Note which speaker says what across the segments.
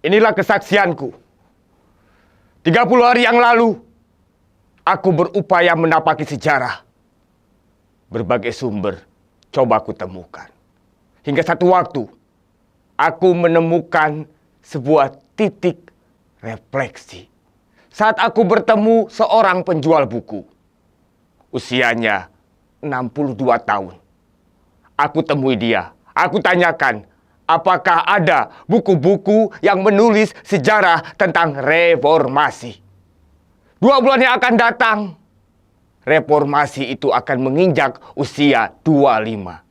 Speaker 1: Inilah kesaksianku. 30 hari yang lalu, aku berupaya menapaki sejarah. Berbagai sumber coba aku temukan. Hingga satu waktu, aku menemukan sebuah titik refleksi. Saat aku bertemu seorang penjual buku. Usianya 62 tahun. Aku temui dia. Aku tanyakan, apakah ada buku-buku yang menulis sejarah tentang reformasi? 2 bulan yang akan datang, reformasi itu akan menginjak usia 25.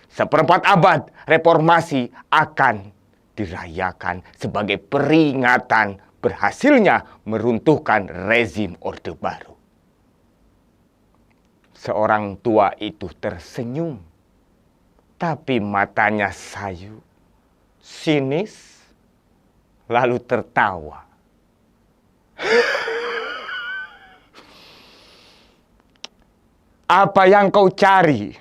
Speaker 1: Seperempat abad reformasi akan dirayakan sebagai peringatan berhasilnya meruntuhkan rezim Orde Baru. Seorang tua itu tersenyum, tapi matanya sayu, sinis, lalu tertawa. Apa yang kau cari?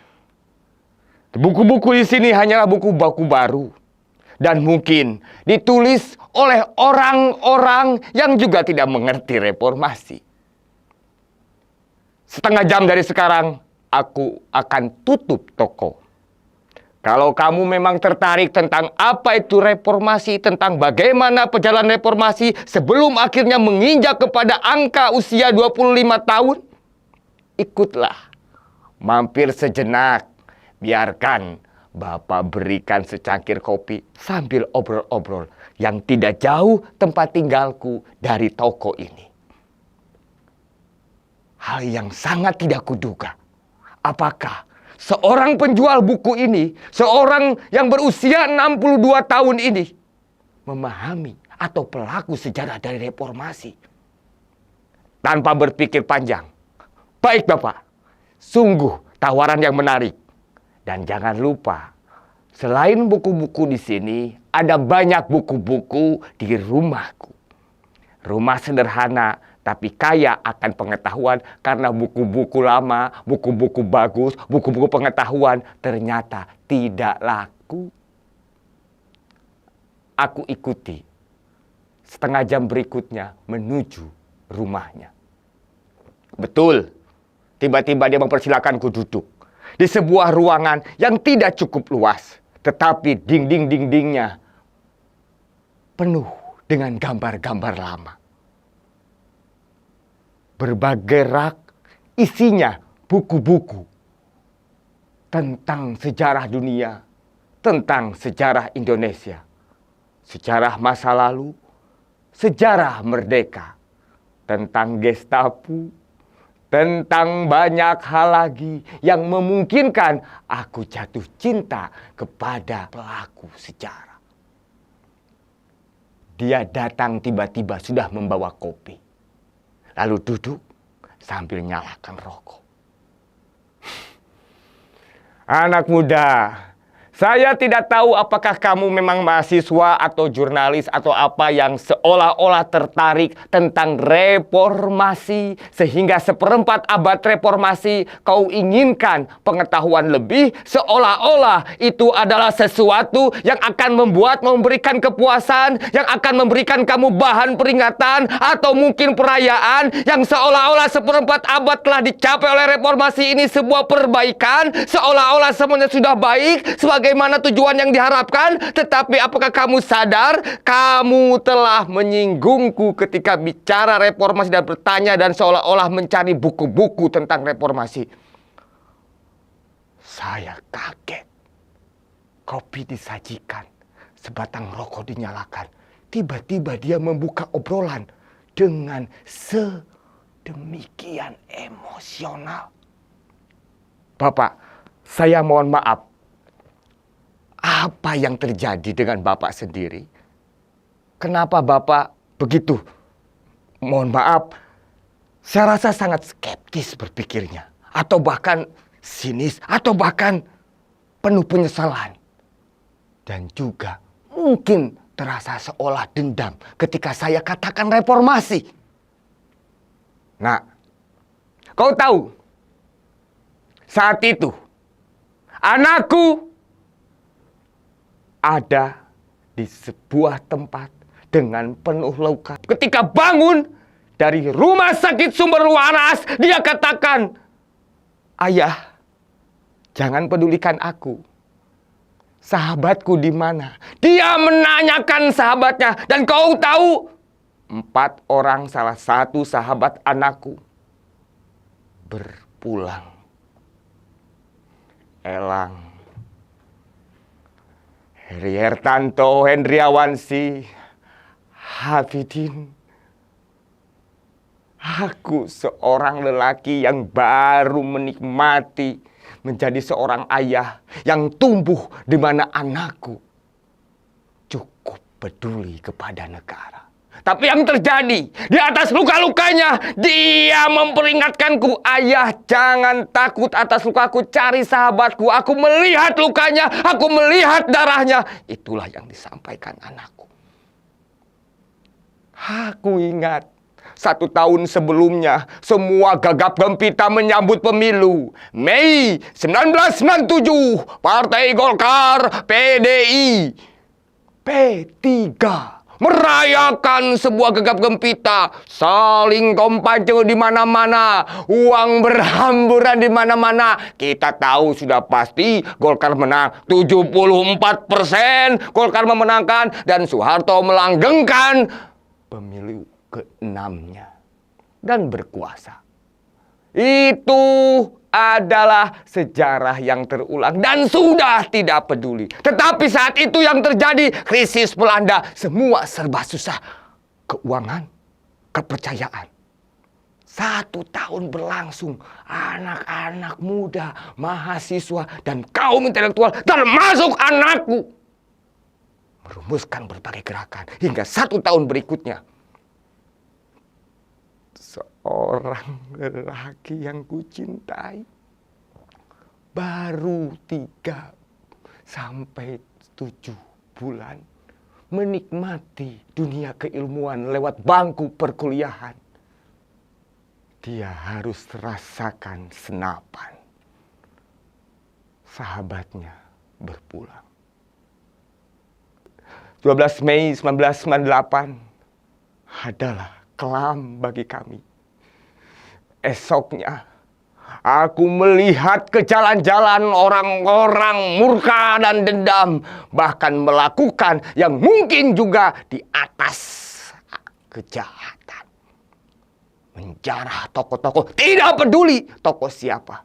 Speaker 1: Buku-buku di sini hanyalah buku-buku baru. Dan mungkin ditulis oleh orang-orang yang juga tidak mengerti reformasi. Setengah jam dari sekarang, aku akan tutup toko. Kalau kamu memang tertarik tentang apa itu reformasi, tentang bagaimana perjalanan reformasi sebelum akhirnya menginjak kepada angka usia 25 tahun, ikutlah. Mampir sejenak, biarkan Bapak berikan secangkir kopi sambil obrol-obrol yang tidak jauh tempat tinggalku dari toko ini. Hal yang sangat tidak kuduga. Apakah seorang penjual buku ini, seorang yang berusia 62 tahun ini, memahami atau pelaku sejarah dari reformasi? Tanpa berpikir panjang, baik Bapak, sungguh tawaran yang menarik. Dan jangan lupa, selain buku-buku di sini, ada banyak buku-buku di rumahku. Rumah sederhana, tapi kaya akan pengetahuan karena buku-buku lama, buku-buku bagus, buku-buku pengetahuan ternyata tidak laku. Aku ikuti setengah jam berikutnya menuju rumahnya. Betul, tiba-tiba dia mempersilakanku duduk di sebuah ruangan yang tidak cukup luas, tetapi dinding-dindingnya penuh dengan gambar-gambar lama. Berbagai rak isinya buku-buku tentang sejarah dunia, tentang sejarah Indonesia, sejarah masa lalu, sejarah merdeka, tentang Gestapo, tentang banyak hal lagi yang memungkinkan aku jatuh cinta kepada pelaku sejarah. Dia datang tiba-tiba sudah membawa kopi. Lalu duduk sambil nyalakan rokok. Anak muda, saya tidak tahu apakah kamu memang mahasiswa atau jurnalis atau apa yang seolah-olah tertarik tentang reformasi. Sehingga seperempat abad reformasi kau inginkan pengetahuan lebih, seolah-olah itu adalah sesuatu yang akan memberikan kepuasan, yang akan memberikan kamu bahan peringatan atau mungkin perayaan, yang seolah-olah seperempat abad telah dicapai oleh reformasi ini sebuah perbaikan, seolah-olah semuanya sudah baik sebagaimana tujuan yang diharapkan. Tetapi apakah kamu sadar kamu telah menyinggungku ketika bicara reformasi dan bertanya dan seolah-olah mencari buku-buku tentang reformasi? Saya kaget. Kopi disajikan, sebatang rokok dinyalakan. Tiba-tiba dia membuka obrolan dengan sedemikian emosional. Bapak, saya mohon maaf. Apa yang terjadi dengan Bapak sendiri? Kenapa Bapak begitu? Mohon maaf, saya rasa sangat skeptis berpikirnya. Atau bahkan sinis, atau bahkan penuh penyesalan. Dan juga mungkin terasa seolah dendam ketika saya katakan reformasi. Nah, kau tahu, saat itu anakku ada di sebuah tempat dengan penuh luka. Ketika bangun dari rumah sakit sumber waras, dia katakan, "Ayah, jangan pedulikan aku. Sahabatku di mana?" Dia menanyakan sahabatnya. Dan kau tahu, 4 orang salah satu sahabat anakku berpulang. Elang, Heriartanto, Hendriawansi, Hafidin. Aku seorang lelaki yang baru menikmati menjadi seorang ayah yang tumbuh di mana anakku cukup peduli kepada negara. Tapi yang terjadi di atas luka-lukanya, dia memperingatkanku, "Ayah, jangan takut atas lukaku, cari sahabatku. Aku melihat lukanya, aku melihat darahnya." Itulah yang disampaikan anakku. Aku ingat 1 tahun sebelumnya, semua gagap gempita menyambut pemilu. Mei 1997, Partai Golkar, PDI, P3 merayakan sebuah gegap gempita, saling kampanye di mana-mana, uang berhamburan di mana-mana. Kita tahu sudah pasti Golkar menang 74%, Golkar memenangkan dan Soeharto melanggengkan pemilu ke-6-nya dan berkuasa. Itu adalah sejarah yang terulang dan sudah tidak peduli. Tetapi saat itu yang terjadi, krisis melanda, semua serba susah. Keuangan, kepercayaan. 1 tahun berlangsung, anak-anak muda, mahasiswa, dan kaum intelektual, termasuk anakku, merumuskan berbagai gerakan. Hingga 1 tahun berikutnya, seorang lelaki yang kucintai baru 3 sampai 7 bulan menikmati dunia keilmuan lewat bangku perkuliahan. Dia harus rasakan senapan sahabatnya berpulang. 12 Mei 1998 adalah kelam bagi kami. Esoknya, aku melihat ke jalan-jalan orang-orang murka dan dendam, bahkan melakukan yang mungkin juga di atas kejahatan. Menjarah tokoh-tokoh, tidak peduli tokoh siapa.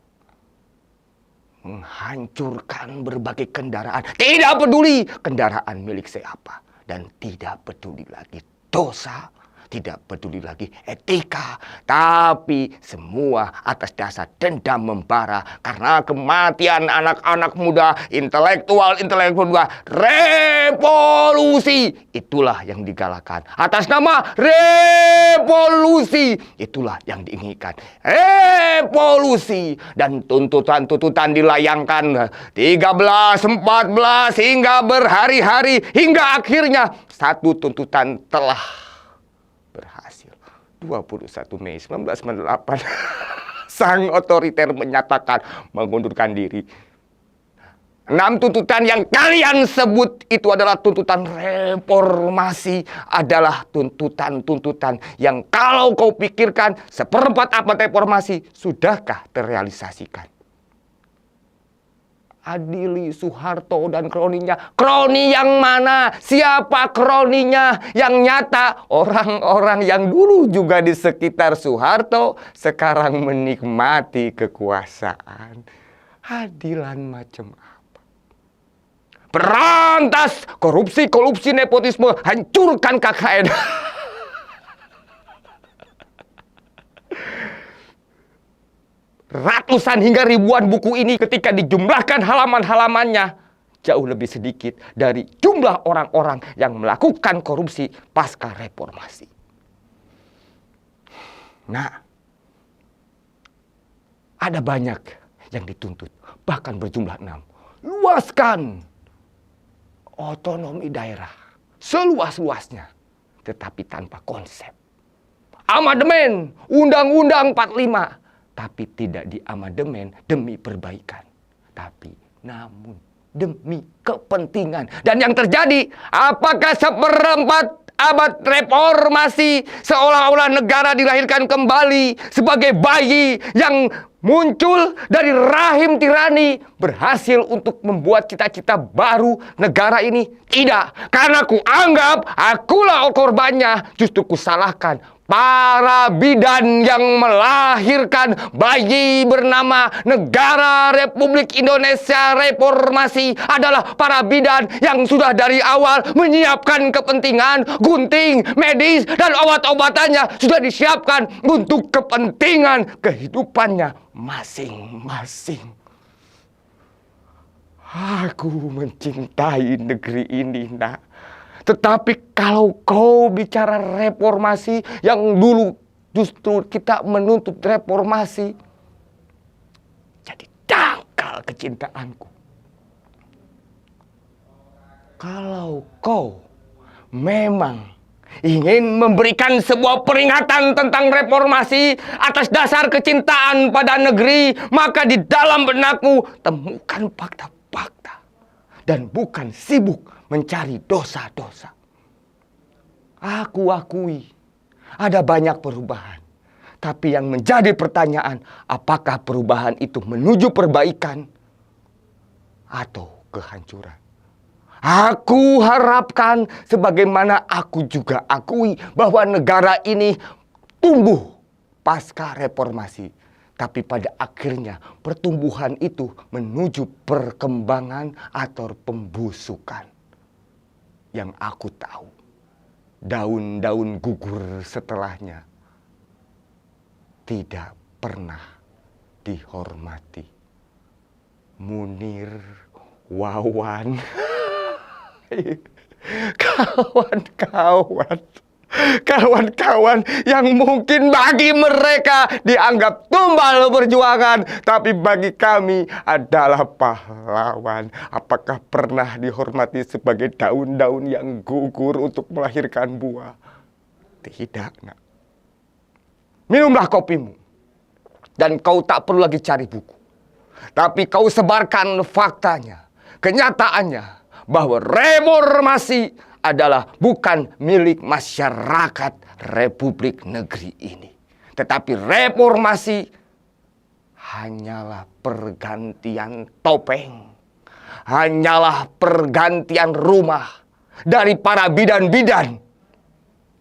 Speaker 1: Menghancurkan berbagai kendaraan, tidak peduli kendaraan milik siapa. Dan tidak peduli lagi dosa, tidak peduli lagi etika, tapi semua atas dasar dendam membara karena kematian anak-anak muda, intelektual muda. Revolusi, itulah yang digalakan. Atas nama revolusi, itulah yang diinginkan. Revolusi, dan tuntutan-tuntutan dilayangkan 13, 14 hingga berhari-hari, hingga akhirnya satu tuntutan telah berhasil. 21 Mei 1998 sang otoriter menyatakan mengundurkan diri. 6 tuntutan yang kalian sebut itu adalah tuntutan reformasi, adalah tuntutan-tuntutan yang kalau kau pikirkan seperempat abad reformasi sudahkah terrealisasikan? Adili Soeharto dan kroninya. Kroni yang mana? Siapa kroninya? Yang nyata orang-orang yang dulu juga di sekitar Soeharto sekarang menikmati kekuasaan. Adilan macam apa? Berantas korupsi, nepotisme, hancurkan KKN. Ratusan hingga ribuan buku ini ketika dijumlahkan halaman-halamannya jauh lebih sedikit dari jumlah orang-orang yang melakukan korupsi pasca reformasi. Nah, ada banyak yang dituntut, bahkan berjumlah 6. Luaskan otonomi daerah seluas-luasnya, tetapi tanpa konsep. Amandemen Undang-Undang 45. Tapi tidak diamandemen demi perbaikan, tapi namun demi kepentingan. Dan yang terjadi, apakah seperempat abad reformasi, seolah-olah negara dilahirkan kembali sebagai bayi yang muncul dari rahim tirani, berhasil untuk membuat cita-cita baru negara ini. Tidak, karena ku anggap akulah korbannya. Justru ku salahkan para bidan yang melahirkan bayi bernama Negara Republik Indonesia Reformasi adalah para bidan yang sudah dari awal menyiapkan kepentingan, gunting, medis, dan obat-obatannya sudah disiapkan untuk kepentingan kehidupannya masing-masing. Aku mencintai negeri ini, nak. Tetapi kalau kau bicara reformasi, yang dulu justru kita menuntut reformasi, jadi dangkal kecintaanku. Kalau kau memang ingin memberikan sebuah peringatan tentang reformasi atas dasar kecintaan pada negeri, maka di dalam benakmu temukan fakta-fakta dan bukan sibuk mencari dosa-dosa. Aku akui ada banyak perubahan, tapi yang menjadi pertanyaan, apakah perubahan itu menuju perbaikan atau kehancuran? Aku harapkan, sebagaimana aku juga akui, bahwa negara ini tumbuh pasca reformasi. Tapi pada akhirnya pertumbuhan itu menuju perkembangan atau pembusukan. Yang aku tahu, daun-daun gugur setelahnya tidak pernah dihormati. Munir, Wawan, kawan-kawan yang mungkin bagi mereka dianggap tumbal perjuangan, tapi bagi kami adalah pahlawan. Apakah pernah dihormati sebagai daun-daun yang gugur untuk melahirkan buah? Tidak, nak. Minumlah kopimu, dan kau tak perlu lagi cari buku. Tapi kau sebarkan faktanya, kenyataannya, bahwa reformasi adalah bukan milik masyarakat Republik Negeri ini. Tetapi reformasi hanyalah pergantian topeng, hanyalah pergantian rumah dari para bidan-bidan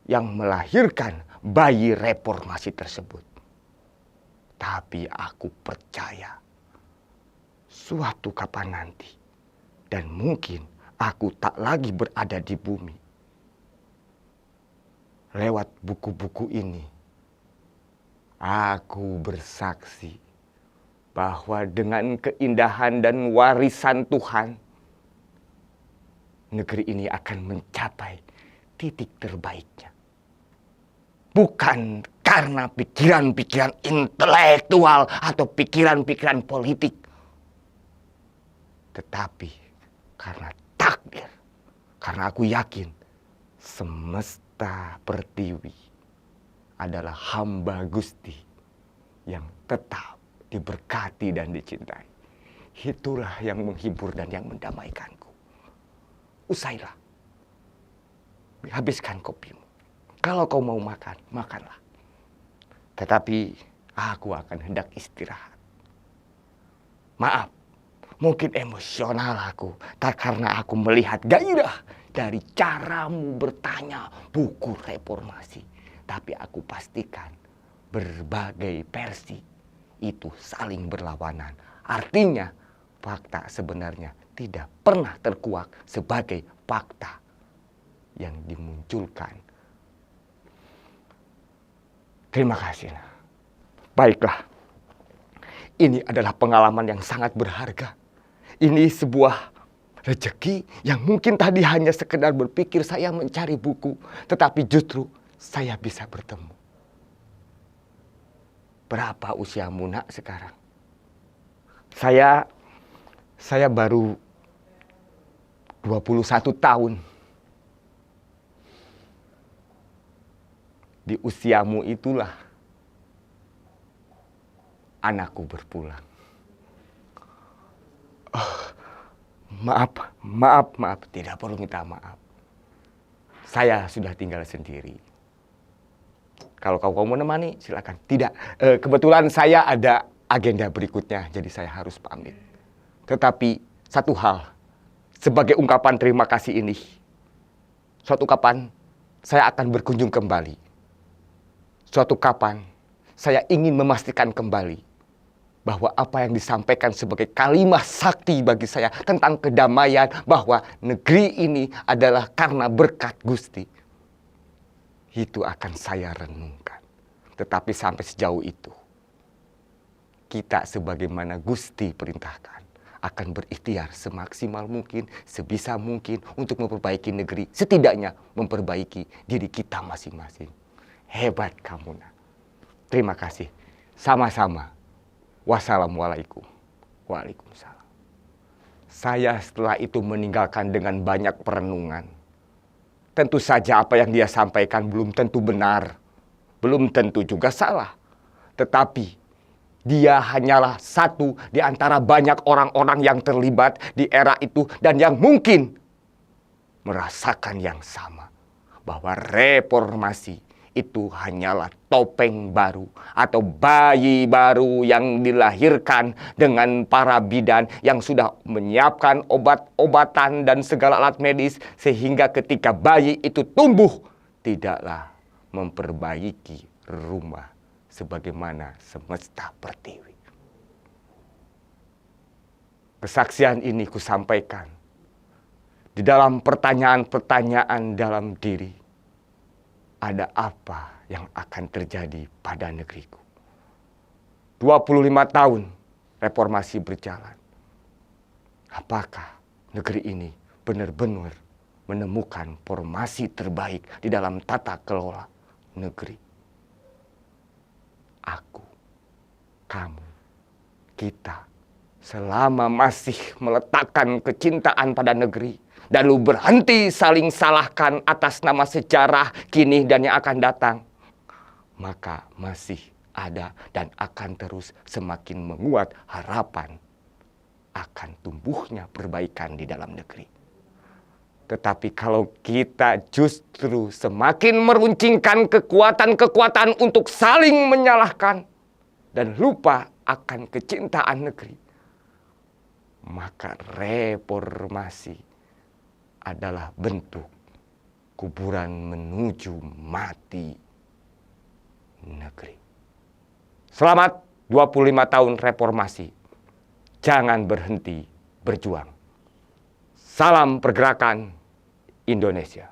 Speaker 1: yang melahirkan bayi reformasi tersebut. Tapi aku percaya suatu kapan nanti, dan mungkin aku tak lagi berada di bumi. Lewat buku-buku ini, aku bersaksi bahwa dengan keindahan dan warisan Tuhan, negeri ini akan mencapai titik terbaiknya. Bukan karena pikiran-pikiran intelektual atau pikiran-pikiran politik, tetapi karena takdir. Karena aku yakin semesta pertiwi adalah hamba Gusti yang tetap diberkati dan dicintai. Itulah yang menghibur dan yang mendamaikanku. Usailah. Habiskan kopimu. Kalau kau mau makan, makanlah. Tetapi aku akan hendak istirahat. Maaf, mungkin emosional aku, tak karena aku melihat gairah dari caramu bertanya buku reformasi. Tapi aku pastikan berbagai versi itu saling berlawanan. Artinya fakta sebenarnya tidak pernah terkuak sebagai fakta yang dimunculkan. Terima kasih. Baiklah, ini adalah pengalaman yang sangat berharga. Ini sebuah rezeki yang mungkin tadi hanya sekedar berpikir saya mencari buku, tetapi justru saya bisa bertemu. Berapa usiamu, nak, sekarang? Saya baru 21 tahun. Di usiamu itulah anakku berpulang. Maaf, tidak perlu minta maaf. saya sudah tinggal sendiri. Kalau kau mau menemani, silakan. Tidak, kebetulan saya ada agenda berikutnya, jadi saya harus pamit. Tetapi satu hal, sebagai ungkapan terima kasih ini, suatu kapan saya akan berkunjung kembali. Suatu kapan saya ingin memastikan kembali bahwa apa yang disampaikan sebagai kalimat sakti bagi saya tentang kedamaian, bahwa negeri ini adalah karena berkat Gusti, itu akan saya renungkan. Tetapi sampai sejauh itu, kita sebagaimana Gusti perintahkan akan berikhtiar semaksimal mungkin, sebisa mungkin untuk memperbaiki negeri, setidaknya memperbaiki diri kita masing-masing. Hebat kamu, nak. Terima kasih. Sama-sama. Wassalamualaikum. Waalaikumsalam. Saya setelah itu meninggalkan dengan banyak perenungan. Tentu saja apa yang dia sampaikan belum tentu benar, belum tentu juga salah. Tetapi dia hanyalah satu di antara banyak orang-orang yang terlibat di era itu dan yang mungkin merasakan yang sama. Bahwa reformasi itu hanyalah topeng baru atau bayi baru yang dilahirkan dengan para bidan yang sudah menyiapkan obat-obatan dan segala alat medis, sehingga ketika bayi itu tumbuh tidaklah memperbaiki rumah sebagaimana semesta pertiwi. Kesaksian ini kusampaikan di dalam pertanyaan-pertanyaan dalam diri. Ada apa yang akan terjadi pada negeriku? 25 tahun reformasi berjalan. Apakah negeri ini benar-benar menemukan formasi terbaik di dalam tata kelola negeri? Aku, kamu, kita, selama masih meletakkan kecintaan pada negeri, dan lu berhenti saling salahkan atas nama sejarah kini dan yang akan datang, maka masih ada dan akan terus semakin menguat harapan akan tumbuhnya perbaikan di dalam negeri. Tetapi kalau kita justru semakin meruncingkan kekuatan-kekuatan untuk saling menyalahkan dan lupa akan kecintaan negeri, maka reformasi adalah bentuk kuburan menuju mati negeri. Selamat 25 tahun reformasi. Jangan berhenti berjuang. Salam pergerakan Indonesia.